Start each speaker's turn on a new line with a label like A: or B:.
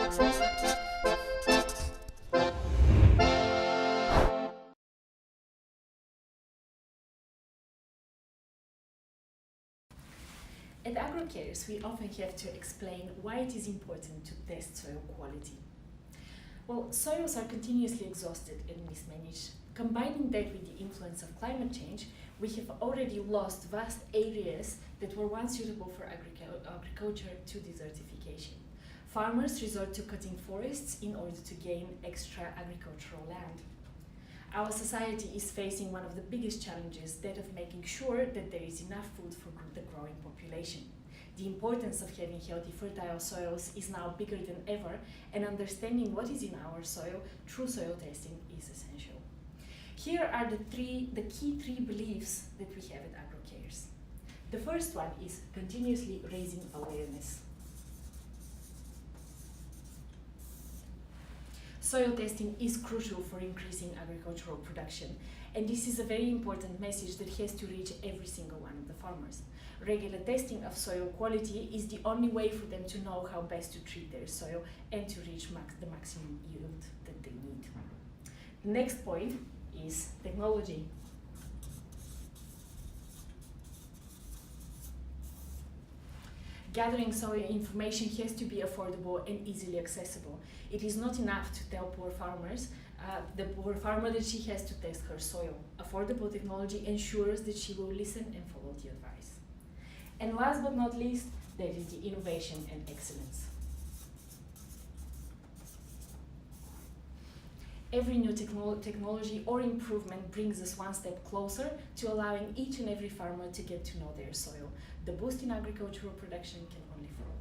A: At AgroCares, we often have to explain why it is important to test soil quality. Well, soils are continuously exhausted and mismanaged. Combining that with the influence of climate change, we have already lost vast areas that were once suitable for agriculture to desertification. Farmers resort to cutting forests in order to gain extra agricultural land. Our society is facing one of the biggest challenges, that of making sure that there is enough food for the growing population. The importance of having healthy, fertile soils is now bigger than ever, and understanding what is in our soil through soil testing is essential. Here are the key three beliefs that we have at AgroCares. The first one is continuously raising awareness. Soil testing is crucial for increasing agricultural production, and this is a very important message that has to reach every single one of the farmers. Regular testing of soil quality is the only way for them to know how best to treat their soil and to reach the maximum yield that they need. The next point is technology. Gathering soil information has to be affordable and easily accessible. It is not enough to tell the poor farmer that she has to test her soil. Affordable technology ensures that she will listen and follow the advice. And last but not least, there is the innovation and excellence. Every new technology or improvement brings us one step closer to allowing each and every farmer to get to know their soil. The boost in agricultural production can only follow